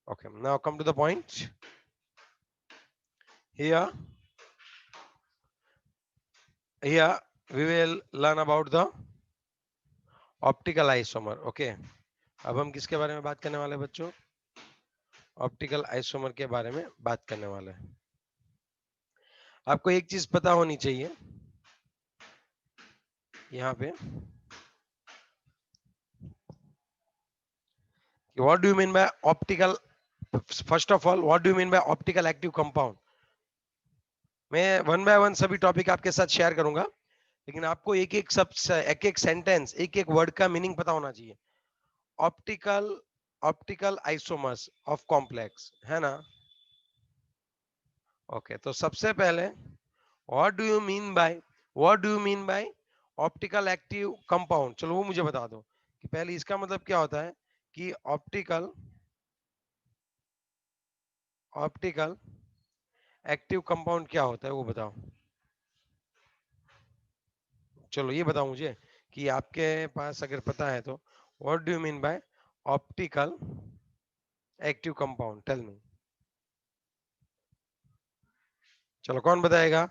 Okay, now come to the point. Here we will learn about the optical isomer. Okay, अब हम किसके बारे में बात करने वाले हैं बच्चों? ऑप्टिकल आइसोमर के बारे में बात करने वाले हैं. आपको एक चीज पता होनी चाहिए यहाँ पे, what do you mean by optical. First of all, what do you mean by optical active compound. मैं वन बाय वन सभी टॉपिक आपके साथ शेयर करूंगा, लेकिन आपको एक एक सेंटेंस, एक एक वर्ड का मीनिंग पता होना चाहिए. Optical optical isomers of complex, है ना? ओके, तो सबसे पहले what do you mean by optical active compound. चलो वो मुझे बता दो कि पहले इसका मतलब क्या होता है कि ऑप्टिकल ऑप्टिकल एक्टिव कंपाउंड क्या होता है, वो बताओ. चलो ये बताओ मुझे कि आपके पास अगर पता है तो what do you mean by optical active compound, tell me. चलो कौन बताएगा?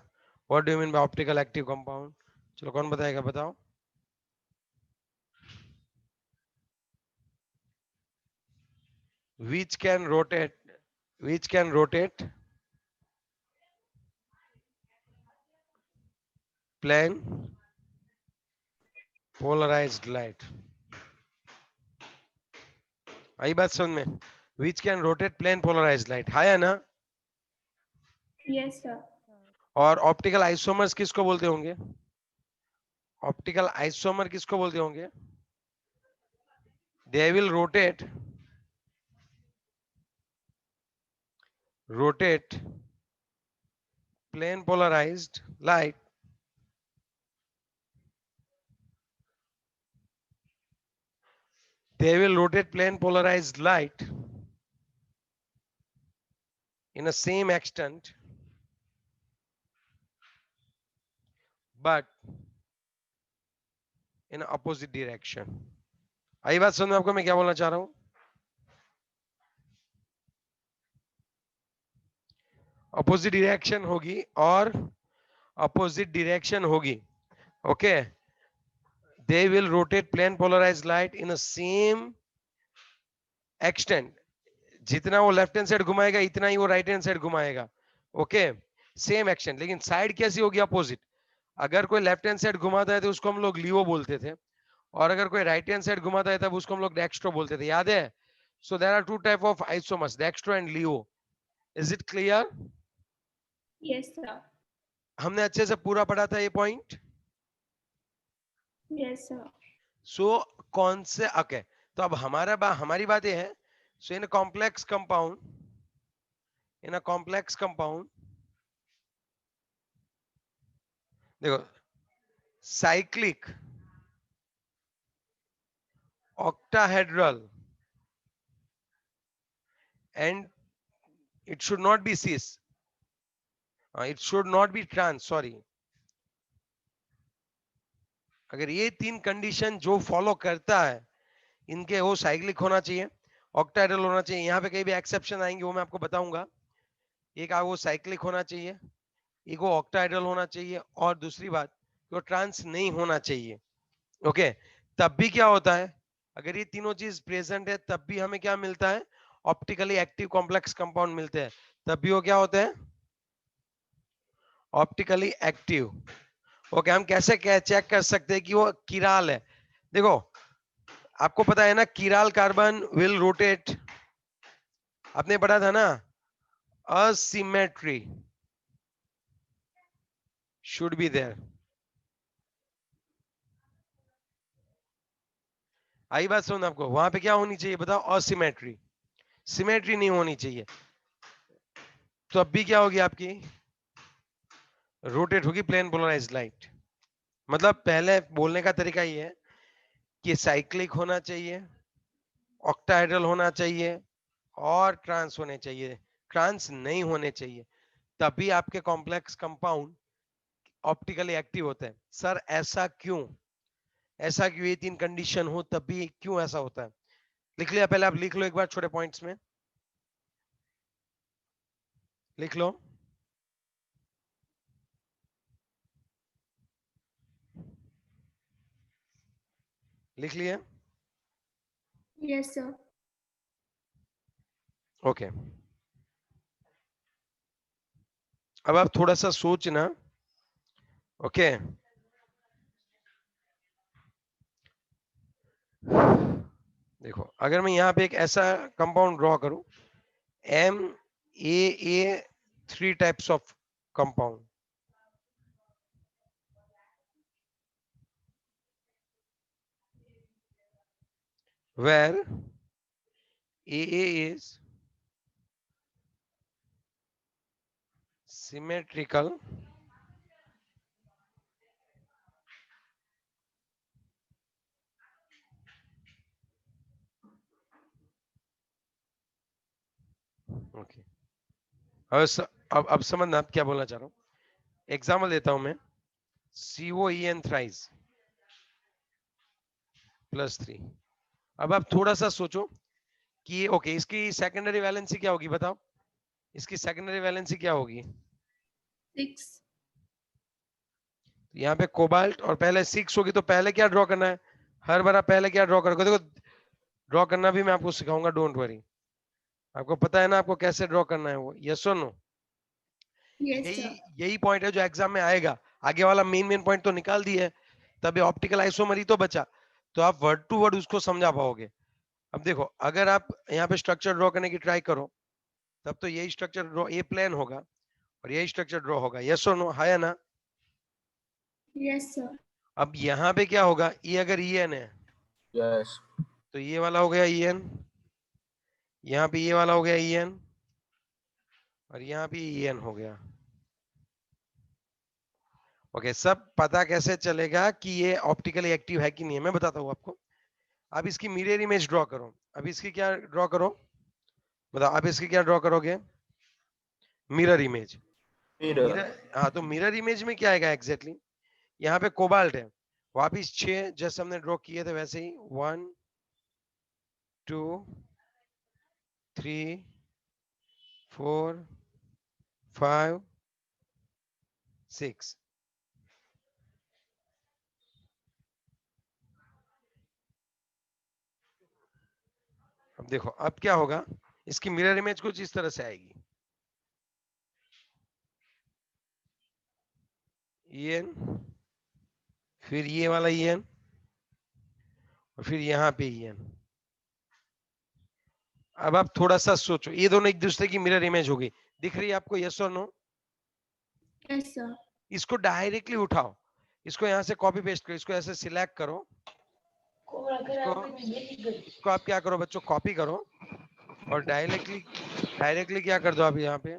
What do you mean by optical active compound. चलो कौन बताएगा, बताओ. which can rotate which can rotate plane polarized light. आई बात समझ में? which can rotate plane polarized light, है ना? Yes, sir. और ऑप्टिकल आइसोमर्स किसको बोलते होंगे? ऑप्टिकल आइसोमर किसको बोलते होंगे? they will rotate plane polarized light they will rotate plane polarized light in a same extent but in opposite direction. आई बात समझ में आपको मैं क्या बोलना चाह रहा हूं? अपोजिट डायरेक्शन होगी और अपोजिट डायरेक्शन होगी. Okay, they will rotate plane polarised light in a same extent. जितना वो लेफ्ट हैंड साइड घुमाएगा इतना ही वो राइट हैंड साइड घुमाएगा. ओके, सेम एक्सटेंट, लेकिन साइड कैसी होगी? अपोजिट. अगर कोई लेफ्ट हैंड साइड घुमाता है तो उसको हम लोग लियो बोलते थे, और अगर कोई राइट हैंड साइड घुमाता है तब उसको हम लोग डेक्स्ट्रो बोलते थे. याद है? So there are two type of isomers, dextro and laevo. Is it clear? Yes, sir. हमने अच्छे से पूरा पढ़ा था ये पॉइंट. Yes, sir. सो कौन से, ओके, तो अब हमारी बात ये है. सो इन कॉम्प्लेक्स कंपाउंड देखो, cyclic, octahedral, and it should not be cis, it should not be trans, sorry. अगर ये तीन कंडीशन जो फॉलो करता है, इनके वो साइक्लिक होना चाहिए, ऑक्टाहेड्रल होना चाहिए. यहाँ पे कहीं भी एक्सेप्शन आएंगे वो मैं आपको बताऊंगा. एक वो साइक्लिक होना चाहिए, एक वो ऑक्टाहेड्रल होना चाहिए, और दूसरी बात वो ट्रांस नहीं होना चाहिए. ओके, तब भी क्या होता है, अगर ये तीनों चीज प्रेजेंट है तब भी हमें क्या मिलता है? ऑप्टिकली एक्टिव कॉम्प्लेक्स कंपाउंड मिलते हैं. तब भी वो क्या होते हैं? Optically active. ओके, हम कैसे चेक कर सकते हैं कि वो किराल है? देखो, आपको पता है ना, किराल कार्बन विल रोटेट, आपने पढ़ा था ना, असिमेट्री शुड बी देयर. आई बात सुन आपको? वहां पे क्या होनी चाहिए बताओ? असिमेट्री. सिमेट्री नहीं होनी चाहिए. तो अब भी क्या होगी आपकी? रोटेट होगी प्लेन पोलराइज्ड लाइट. मतलब पहले बोलने का तरीका ये है कि साइक्लिक होना चाहिए, ऑक्टाहेड्रल होना चाहिए, और ट्रांस होने चाहिए. ट्रांस नहीं होने चाहिए. तभी आपके कॉम्प्लेक्स कंपाउंड ऑप्टिकली एक्टिव होते हैं. सर ऐसा क्यों? ये तीन कंडीशन हो तभी क्यों ऐसा होता है? लिख लिया? पहले आप लिख लो एक बार छोटे पॉइंट्स में. लिख लो। लिख लिए? Yes, sir. ओके, अब आप थोड़ा सा सोचना। ओके, देखो अगर मैं यहाँ पे एक ऐसा कंपाउंड ड्रॉ करूं, m a three types of compound, where AA is symmetrical okay. अब समझना आप क्या बोलना चाह रहा हूँ। एग्जाम्पल देता हूं मैं, COEN थ्राइस +3। अब आप थोड़ा सा सोचो कि ओके इसकी सेकेंडरी वैलेंसी क्या होगी, बताओ इसकी सेकेंडरी वैलेंसी क्या होगी। 6. यहाँ पे कोबाल्ट और पहले 6 होगी, तो पहले क्या ड्रॉ करना है, हर बार आप पहले क्या ड्रॉ करोगे। देखो ड्रॉ करना भी मैं आपको सिखाऊंगा, डोंट वरी। आपको पता है ना आपको कैसे ड्रॉ करना है वो, यस और नो। Yes, यही sir. यही पॉइंट है जो एग्जाम में आएगा। आगे वाला मेन पॉइंट तो निकाल दिया है, तभी ऑप्टिकल आइसोमर ही तो बचा, तो आप वर्ड टू वर्ड उसको समझा पाओगे। अब देखो अगर आप यहाँ पे स्ट्रक्चर ड्रॉ करने की ट्राई करो, तब तो यही स्ट्रक्चर ड्रॉ, ये प्लेन होगा और यही स्ट्रक्चर ड्रॉ होगा, यस और नो, है ना। Yes, sir. अब यहाँ पे क्या होगा, ये अगर EN है यस तो ये वाला हो गया EN, यहाँ पे ये वाला हो गया EN, और यहाँ पे EN हो गया। ओके, सब पता कैसे चलेगा कि ये ऑप्टिकली एक्टिव है कि नहीं है, मैं बताता हूँ आपको। अब इसकी मिरर इमेज ड्रॉ करो। अब इसकी क्या ड्रॉ करो, बताओ अब इसकी क्या ड्रॉ करोगे, मिरर इमेज। मिरर मिरर, हाँ तो मिरर इमेज में क्या आएगा एग्जैक्टली exactly? यहाँ पे कोबाल्ट है, वापिस 6 जैसे हमने ड्रॉ किए थे वैसे ही, 1 2 3 4 5 6। अब देखो अब क्या होगा, इसकी मिरर इमेज कुछ इस तरह से आएगी, EN, फिर ये वाला EN, और फिर यहाँ पे EN। अब आप थोड़ा सा सोचो, ये दोनों एक दूसरे की मिरर इमेज होगी, दिख रही है आपको, यस और नो। Yes, sir. इसको डायरेक्टली उठाओ, इसको यहाँ से कॉपी पेस्ट करो, इसको ऐसे सिलेक्ट करो, इसको इसको आप क्या करो बच्चों, कॉपी करो और डायरेक्टली डायरेक्टली क्या कर दो आप यहाँ पे,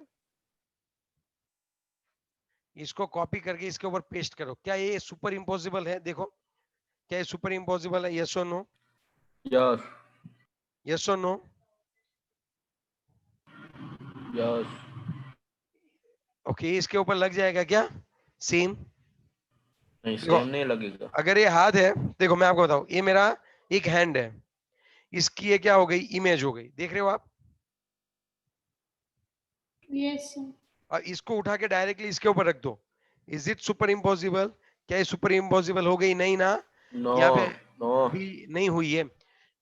इसको कॉपी करके इसके ऊपर पेस्ट करो। क्या ये सुपर इम्पोसिबल है, देखो क्या ये सुपर इम्पोसिबल है, यस और नो, यस यस और नो। यस ओके, इसके ऊपर लग जाएगा क्या सेम। नहीं देखो सेम नहीं लगेगा अगर ये हाथ है, देखो मैं आपको बताऊं, ये मेरा एक हैंड है, इसकी ये क्या हो गई, इमेज हो गई, देख रहे हो आप। Yes, sir. और इसको उठा के डायरेक्टली इसके ऊपर रख दो, इज इट सुपर इम्पॉसिबल, क्या ये सुपर इम्पॉसिबल हो गई, नहीं ना, नो यहाँ पे नो भी नहीं हुई है,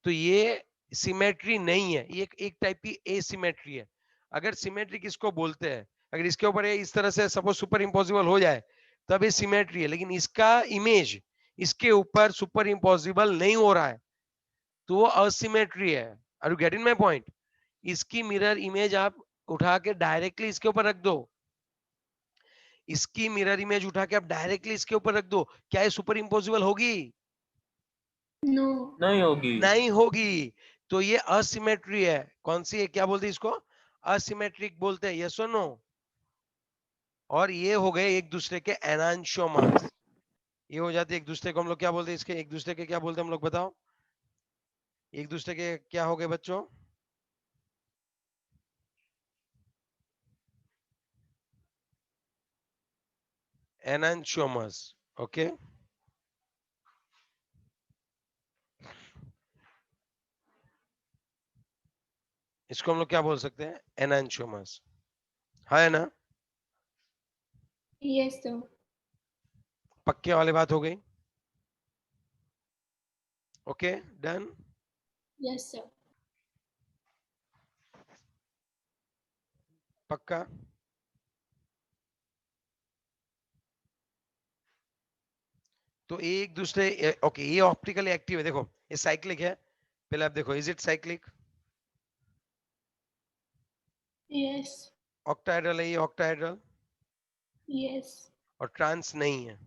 तो ये सिमेट्री नहीं है, ये एक टाइप की एसिमेट्री है। अगर सिमेट्री किसको बोलते हैं, अगर इसके ऊपर ये इस तरह से सपोज सुपर इम्पॉसिबल हो जाए तब ये सिमेट्री है, लेकिन इसका इमेज इसके ऊपर सुपर इम्पॉसिबल नहीं हो रहा है तो वो असिमेट्री है। Are you getting my point. इसकी मिरर इमेज आप उठा के डायरेक्टली इसके ऊपर रख दो, इसकी मिरर इमेज उठा के आप डायरेक्टली इसके ऊपर रख दो, क्या ये सुपर इम्पोसिबल होगी, No. नहीं होगी नहीं होगी। तो ये असिमेट्री है, कौन सी है, क्या बोलते हैं इसको, असिमेट्रिक बोलते हैं, यस और नो। और ये हो गए एक दूसरे के एनांशियोमर्स, ये हो जाते एक दूसरे को हम लोग क्या बोलते हैं, इसके एक दूसरे के क्या बोलते हैं हम लोग, बताओ एक दूसरे के क्या हो गए बच्चों, एनांशियोमर्स। ओके, इसको हम लोग क्या बोल सकते हैं, एनांशियोमर्स, है ना? Yes, sir. पक्के वाली बात हो गई। Okay, done. Yes, sir. पक्का। तो एक दूसरे, ओके, ये ऑप्टिकली एक्टिव है, देखो ये साइक्लिक है। पहले आप देखो, is it cyclic? Yes. Octahedral है ये, ऑक्टाहेड्रल। Yes. और ट्रांस नहीं है।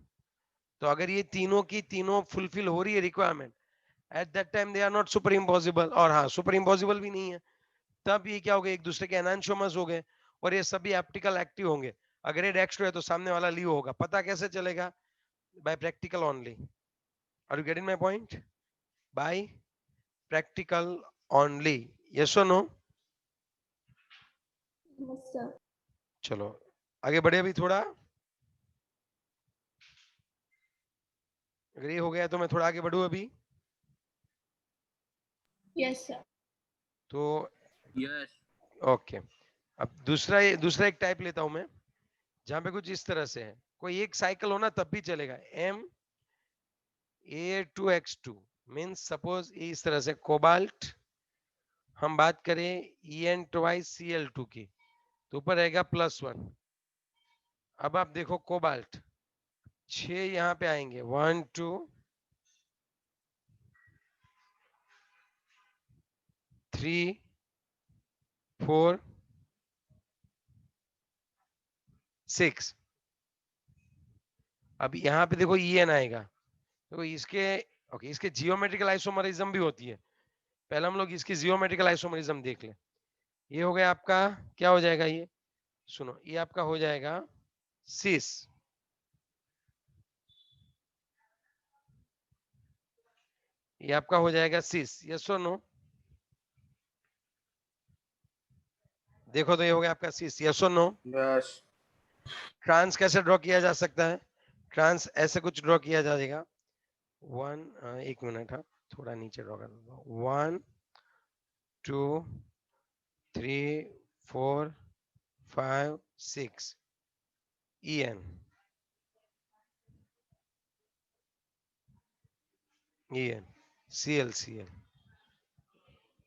तो अगर ये तीनों की तीनों फुलफिल हो रही है requirement, at that time they are not super impossible. और हाँ, सुपर इम्पॉसिबल भी नहीं है, तब ये क्या हो गए, एक दूसरे के एनांशियोमर्स हो गए, और ये सभी ऑप्टिकल एक्टिव होंगे। अगर ये डेक्स्ट्रो है तो सामने वाला लियो होगा। पता कैसे चलेगा? By practical only. Are you getting my point? By practical only. Yes और नो? Yes, sir. चलो आगे बढ़े अभी थोड़ा। अगर ये हो गया तो मैं थोड़ा आगे बढ़ू अभी। Yes, sir. तो यस। ओके, अब दूसरा एक टाइप लेता हूं मैं, जहां पे कुछ इस तरह से है। कोई एक साइकिल हो ना तब भी चलेगा। एम A2X2 मीन्स सपोज इस तरह से कोबाल्ट, हम बात करें En2Cl2 की, तो ऊपर रहेगा +1। अब आप देखो कोबाल्ट 6 यहाँ पे आएंगे, 1 2 3 4 6। अब यहाँ पे देखो En आएगा, देखो इसके, ओके, इसके जियोमेट्रिकल आइसोमरिज्म भी होती है। पहले हम लोग इसकी जियोमेट्रिकल आइसोमरिज्म देख ले। ये हो गया आपका, क्या हो जाएगा ये, सुनो, ये आपका हो जाएगा सिस। ये आपका हो जाएगा सिस। यस और नो? देखो तो ये हो गया आपका सिस। यस और नो? यस। ट्रांस कैसे ड्रॉ किया जा सकता है? ट्रांस ऐसे कुछ ड्रॉ किया जाएगा। एक मिनट, हाँ, थोड़ा नीचे ड्रॉ कर देता हूँ। 1 2 3 4 5 6 En En Cl।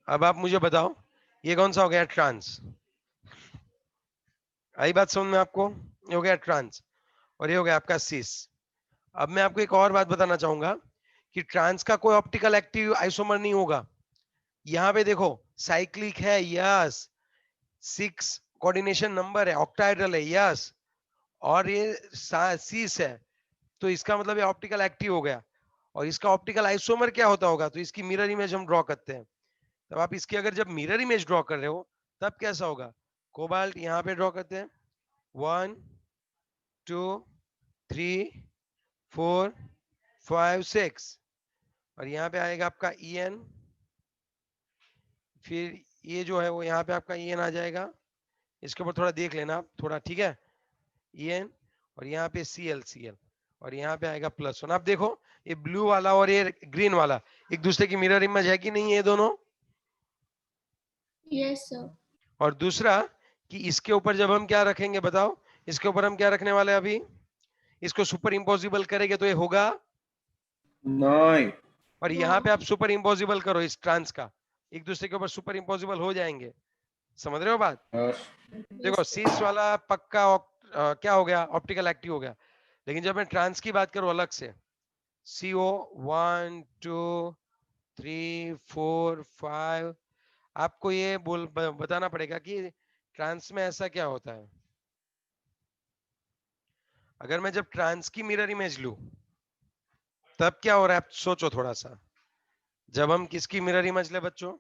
अब आप मुझे बताओ, ये कौन सा हो गया ट्रांस? आई बात समझ में आपको? ये हो गया ट्रांस, और ये हो गया आपका सिस। अब मैं आपको एक और बात बताना चाहूंगा कि ट्रांस का कोई ऑप्टिकल एक्टिव आइसोमर नहीं होगा। यहाँ पे देखो साइक्लिक है, यस, 6 कोऑर्डिनेशन नंबर है, ऑक्टाहेड्रल है, यस, और ये सीस है, तो इसका मतलब ये ऑप्टिकल एक्टिव हो गया। और इसका ऑप्टिकल आइसोमर क्या होता होगा? तो इसकी मिरर इमेज हम ड्रॉ करते हैं। तब आप इसकी अगर जब मिरर इमेज ड्रॉ कर रहे हो तब कैसा होगा? कोबाल्ट यहाँ पे ड्रॉ करते हैं, 1 2 3 4 5 6, और यहाँ पे आएगा आपका En। फिर ये जो है वो यहाँ पे आपका En आ जाएगा। इसके ऊपर थोड़ा देख लेना आप थोड़ा, ठीक है? En, और यहाँ पे Cl, और यहाँ पे आएगा +1। आप देखो ये ब्लू वाला और ये ग्रीन वाला एक दूसरे की मिरर इमेज है कि नहीं है दोनों? Yes, sir. और दूसरा कि इसके ऊपर जब हम क्या रखेंगे बताओ, इसके ऊपर हम क्या रखने वाले हैं अभी? इसको सुपर इम्पोजिबल करेंगे तो ये होगा, नहीं। और यहाँ पे आप सुपर इम्पोजिबल करो इस ट्रांस का, एक दूसरे के ऊपर सुपर इम्पोजिबल हो जाएंगे। समझ रहे हो बात? यस। देखो Yes, sir. सीस वाला पक्का क्या हो गया, ऑप्टिकल एक्टिव हो गया। लेकिन जब मैं ट्रांस की बात करूं अलग से, CO 1 2 3 4 5, आपको ये बताना पड़ेगा कि ट्रांस में ऐसा क्या होता है। अगर मैं जब ट्रांस की मिरर इमेज लूं तब क्या हो रहा है, आप सोचो थोड़ा सा। जब हम किसकी मिरर इमेज ले बच्चों?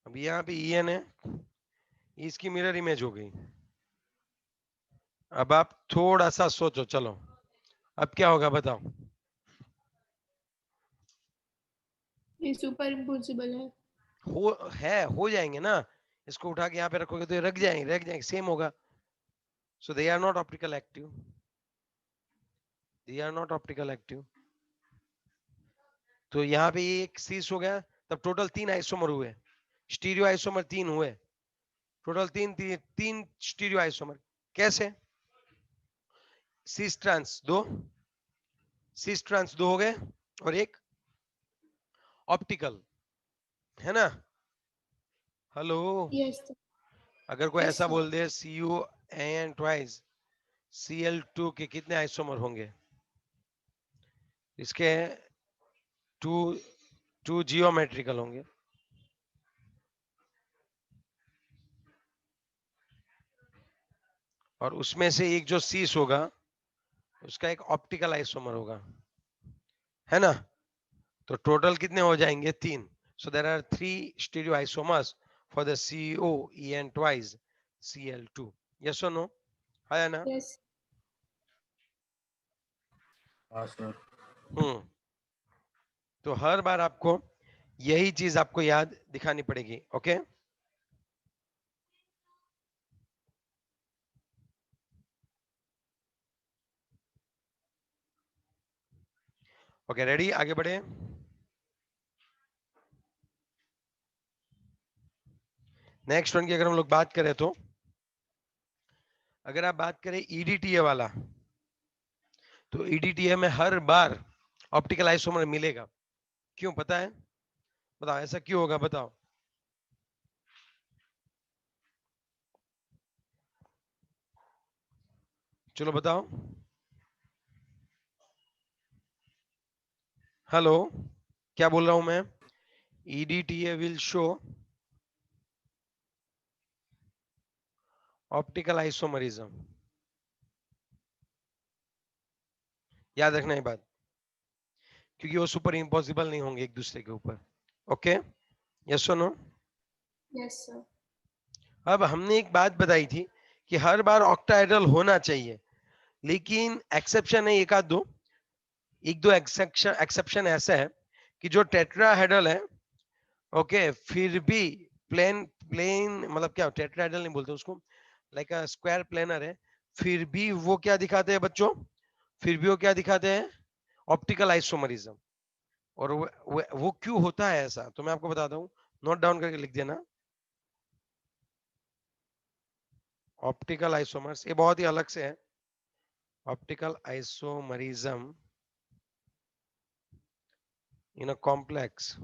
अब यहाँ पे En है, इसकी मिरर इमेज हो गई। अब आप थोड़ा सा सोचो, चलो अब क्या होगा बताओ? ये सुपर इम्पॉसिबल है। हो जाएंगे ना, इसको उठा के यहाँ पे रखोगे तो ये रख जाएंगे, सेम होगा। So they are not optical active, they are not optical active. तो यहाँ पे ये एक सीस हो गया, तब टोटल 3 आइसोमर हुए, स्टीरियो आइसोमर 3 हुए, टोटल तीन स्टीरियो आइसोमर। कैसे? सीस ट्रांस 2, सीस ट्रांस 2 हो गए, और एक ऑप्टिकल, है ना? Hello, Yes, sir. अगर कोई Yes, ऐसा sir. बोल दे CuAN ट्वाइस Cl2 के कितने आइसोमर होंगे? इसके टू जियोमेट्रिकल होंगे, और उसमें से एक जो सीस होगा उसका एक ऑप्टिकल आइसोमर होगा, है ना? तो टोटल कितने हो जाएंगे? 3। So there are 3 stereo isomers for the CuEN twice Cl2। Yes और नो? है ना? Yes. हाँ सर। तो हर बार आपको यही चीज आपको याद दिखानी पड़ेगी। Okay, okay, ready? आगे बढ़े। नेक्स्ट वन की अगर हम लोग बात करें, तो अगर आप बात करें EDTA वाला, तो EDTA में हर बार ऑप्टिकल आइसोमर मिलेगा। क्यों, पता है? बताओ, ऐसा क्यों होगा? बताओ। चलो बताओ। हेलो, क्या बोल रहा हूं मैं? EDTA will show optical isomerism. याद रखना ये बात, क्योंकि वो सुपर इम्पॉसिबल नहीं होंगे एक दूसरे के ऊपर। ओके, यस और नो? Yes, sir. अब हमने एक बात बताई थी कि हर बार ऑक्टाहेड्रल होना चाहिए, लेकिन एक्सेप्शन है एक दो एक्सेप्शन ऐसा है कि जो टेट्राहेड्रल है, ओके, फिर भी प्लेन प्लेन मतलब क्या, टेट्राहेड्रल नहीं बोलते उसको, लाइक अ स्क्वायर प्लेनर है, फिर भी वो क्या दिखाते हैं बच्चों? फिर भी वो क्या दिखाते हैं? Optical isomerism. और वो क्यों होता है ऐसा, तो मैं आपको बताता हूँ, नोट डाउन करके लिख देना। ऑप्टिकल आइसोमर्स, ये बहुत ही अलग से है। Optical isomerism in a complex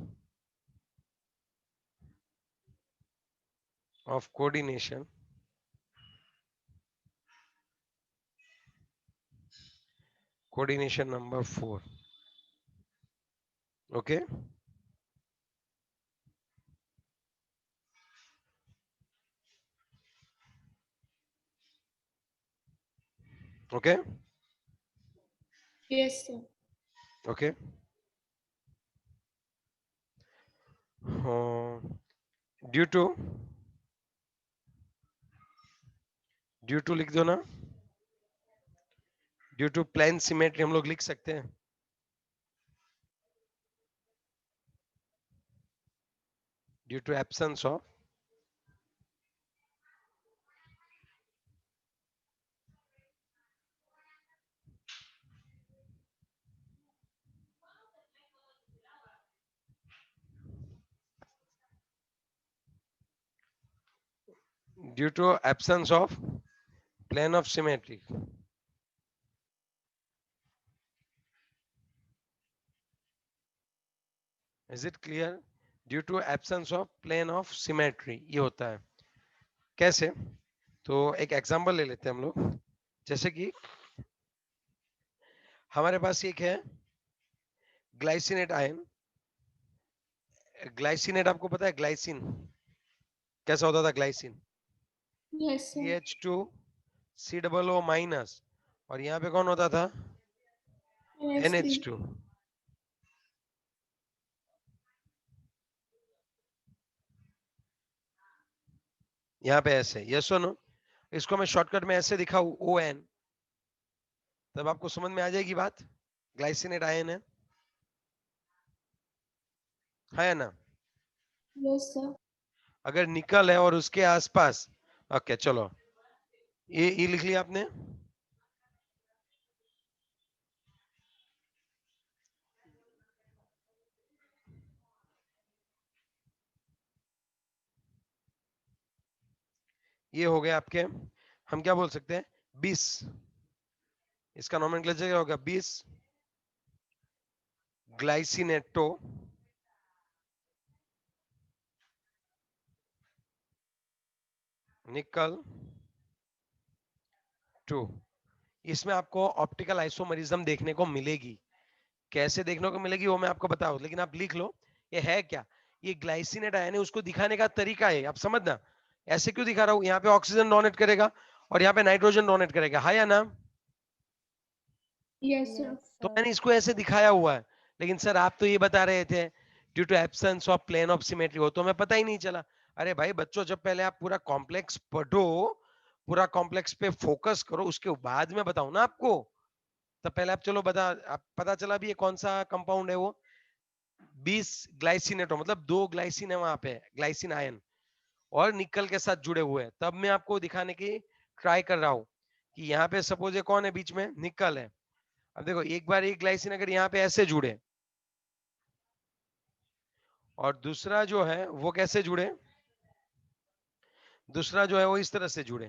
of coordination number 4। okay, okay, Yes, sir. okay। uh, due to लिख दो ना, ड्यू टू प्लेन सिमेट्री हम लोग लिख सकते हैं, due to absence of plane of symmetry। Is it clear? Due to absence of plane of symmetry ये होता है। कैसे? तो एक एग्जांपल ले लेते हैं हम लोग, जैसे कि हमारे पास एक है ग्लाइसिनेट आयन। ग्लाइसिनेट आपको पता है ग्लाइसिन कैसा होता था? Glycine Yes, sir. CH2 COO minus, और यहाँ पे कौन होता था? NH3. NH2। यहाँ पे ऐसे, यस और नो? इसको मैं शॉर्टकट में ऐसे दिखाऊं ON, तब आपको समझ में आ जाएगी बात। ग्लाइसिनेट आयन है ना? Yes, sir. अगर निकल है और उसके आसपास, ओके चलो, ये लिख लिया आपने। ये हो गए आपके, हम क्या बोल सकते हैं, 20, इसका नोमेनक्लेचर क्या होगा, 20 ग्लाइसिनेटो निकल 2। इसमें आपको ऑप्टिकल आइसोमरिज्म देखने को मिलेगी, कैसे देखने को मिलेगी वो मैं आपको बताऊं, लेकिन आप लिख लो ये है क्या। ये ग्लाइसिनेट आयन है, उसको दिखाने का तरीका है, आप समझना ऐसे क्यों दिखा रहा हूं, यहाँ पे ऑक्सीजन डोनेट करेगा और यहाँ पे नाइट्रोजन डोनेट करेगा, हाँ या ना। Yes, sir. तो मैंने इसको ऐसे दिखाया हुआ है, लेकिन सर आप तो ये बता रहे थे due to absence of plane of symmetry, हो तो हमें पता ही नहीं चला। अरे भाई बच्चों, जब पहले आप पूरा कॉम्प्लेक्स पढ़ो, पूरा कॉम्प्लेक्स पे फोकस करो, उसके बाद में बताऊं ना आपको। तब पहले आप चलो बता, आप पता चला भी ये कौन सा कंपाउंड है, वो 20 ग्लाइसिनेटो, मतलब 2 ग्लाइसिन है वहां पे, ग्लाइसिन आयन और निकल के साथ जुड़े हुए हैं। तब मैं आपको दिखाने की ट्राई कर रहा हूं कि यहाँ पे सपोज ये कौन है, बीच में निकल है। अब देखो एक बार एक ग्लाइसिन अगर यहाँ पे ऐसे जुड़े और दूसरा जो है वो कैसे जुड़े, दूसरा जो है वो इस तरह से जुड़े,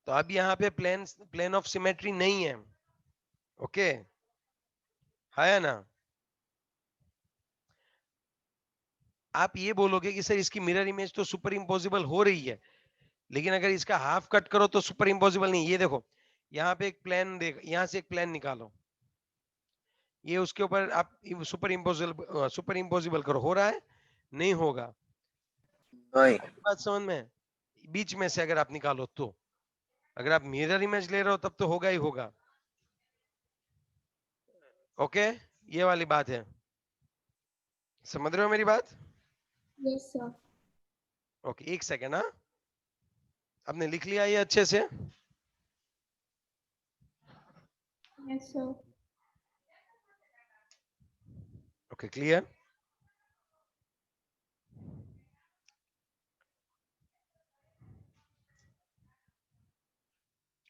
तो अब यहाँ पे प्लेन ऑफ सिमेट्री नहीं है। ओके, है ना। आप ये बोलोगे कि सर इसकी मिरर इमेज तो सुपर इम्पोजिबल हो रही है, लेकिन अगर इसका हाफ कट करो तो सुपर इम्पोजिबल नहीं। ये देखो यहाँ पे एक प्लेन, देख यहाँ से एक प्लेन निकालो, ये उसके ऊपर आप सुपर इम्पोजिबल करो, हो रहा है, नहीं होगा। नहीं। बात समझ में, बीच में से अगर आप निकालो तो, अगर आप मिरर इमेज ले रहे हो तब तो होगा ही होगा। ओके, ये वाली बात है, समझ रहे हो मेरी बात। Yes, sir. ओके, एक सेकेंड, हाँ आपने लिख लिया ये अच्छे से। Yes, sir. Okay, clear.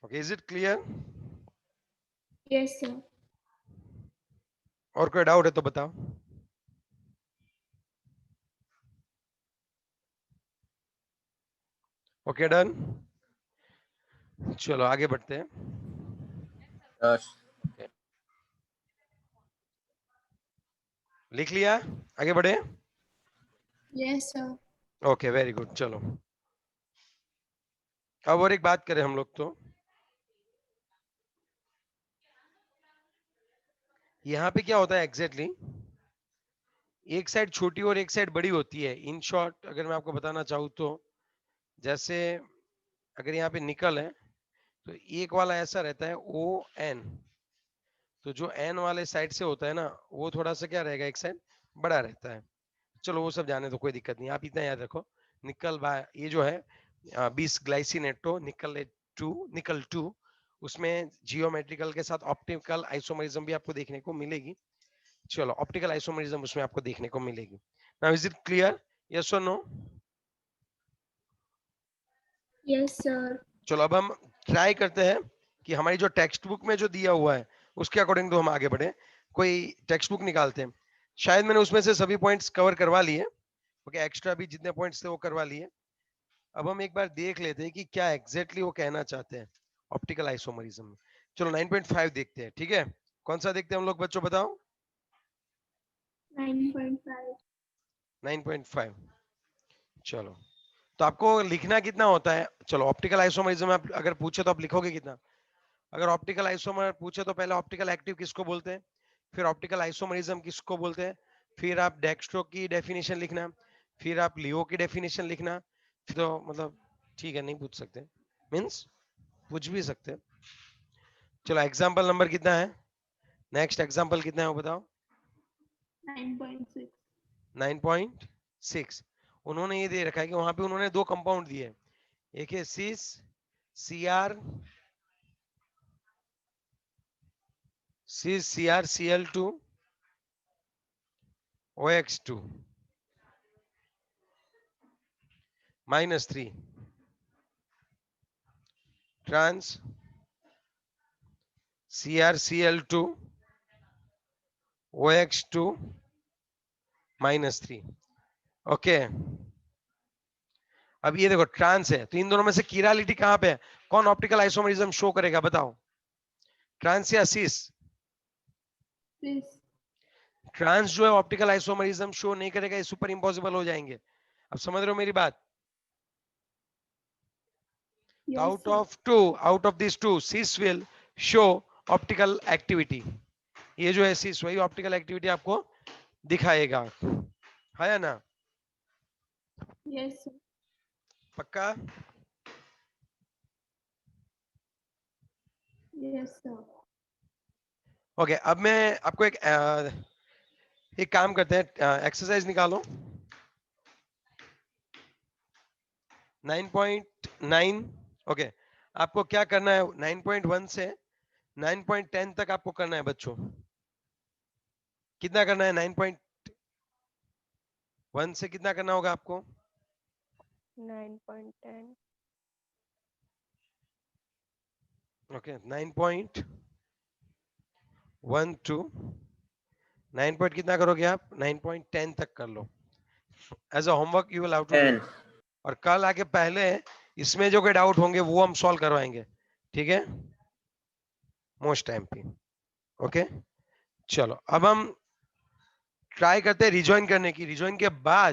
Okay, is it clear. Yes, sir. और कोई डाउट है तो बताओ। ओके, डन, चलो आगे बढ़ते हैं। यस। लिख लिया, आगे बढ़े। Yes, sir. Okay, very good, चलो अब और एक बात करें हम लोग तो, यहाँ पे क्या होता है एग्जैक्टली, एक साइड छोटी और एक साइड बड़ी होती है। इन शॉर्ट अगर मैं आपको बताना चाहूँ तो, जैसे अगर यहाँ पे निकल है तो एक वाला ऐसा रहता है ओ एन, तो जो एन वाले साइड से होता है ना वो थोड़ा सा क्या रहेगा, एक साइड बड़ा रहता है। चलो वो सब जाने तो कोई दिक्कत नहीं, आप इतना याद रखो, निकल बा ये जो है 20 ग्लाइसिनेटो निकल टू, उसमें जियोमेट्रिकल के साथ ऑप्टिकल आइसोमरिज्म भी आपको देखने को मिलेगी। चलो ऑप्टिकल आइसोमरिज्म उसमें आपको देखने को मिलेगी। Now is it clear, yes और नो। Yes, sir. चलो अब हम ट्राई करते हैं कि हमारी जो टेक्स्ट बुक में जो दिया हुआ है उसके अकॉर्डिंग तो हम आगे बढ़े। कोई टेक्स्ट बुक निकालते हैं, शायद मैंने उसमें से सभी पॉइंट्स कवर करवा लिए। ओके, एक्स्ट्रा भी जितने पॉइंट्स थे वो करवा लिए। अब हम एक बार देख लेते हैं कि क्या एग्जैक्टली वो कहना चाहते हैं ऑप्टिकल आइसोमरिज्म में। चलो 9.5 देखते हैं, ठीक है। कौन सा देखते हैं हम लोग बच्चों, बताओ। 9.5. 9.5, चलो तो आपको लिखना कितना होता है। चलो ऑप्टिकल आइसोमरिज्म आप अगर पूछे तो आप लिखोगे कितना। अगर ऑप्टिकल आइसोमर पूछे तो पहले ऑप्टिकल एक्टिव किसको बोलते हैं, फिर ऑप्टिकल आइसोमरिज्म किसको बोलते हैं, फिर आप डेक्स्ट्रो की डेफिनेशन लिखना, फिर आप लियो की डेफिनेशन लिखना। फिर तो मतलब ठीक है, नहीं पूछ सकते, मींस पूछ भी सकते हैं। चलो एग्जांपल नंबर कितना है, नेक्स्ट एग्जांपल कितना है वो बताओ। 9.6. 9.6। उन्होंने ये दे रखा है कि वहां पे उन्होंने दो कंपाउंड दिए, एक है सिस CrCl2 OX2 -3 trans CrCl2 OX2 -3। Okay, अब ये देखो ट्रांस है, तो इन दोनों में से कीरालिटी कहाँ पे है, कौन ऑप्टिकल आइसोमरिज्म शो करेगा बताओ, ट्रांस या सिस? Please. ट्रांस जो है ऑप्टिकल आइसोमरिज्म शो नहीं करेगा, ये सुपर इम्पॉसिबल हो जाएंगे। अब समझ रहे हो मेरी बात? Yes, out sir. out of these two, cis will show optical activity। ये जो है cis वही ऑप्टिकल एक्टिविटी आपको दिखाएगा, है या ना? Yes, sir. पक्का? Yes, sir. ओके अब मैं आपको एक काम करते हैं, एक्सरसाइज निकालो 9.9। ओके आपको क्या करना है, 9.1 से 9.10 तक आपको करना है बच्चों। कितना करना है 9.1 से कितना करना होगा आपको? 9.10 ओके 9.1 टू 9 पॉइंट कितना करोगे आप, 9.10 तक कर लो। As a homework you will how to do. 10. और कल आके पहले इसमें जो कोई डाउट होंगे वो हम सॉल्व करवाएंगे, ठीक है, मोस्ट टाइम पे। ओके चलो अब हम ट्राई करते हैं रिजॉइन करने की। रिजॉइन के बाद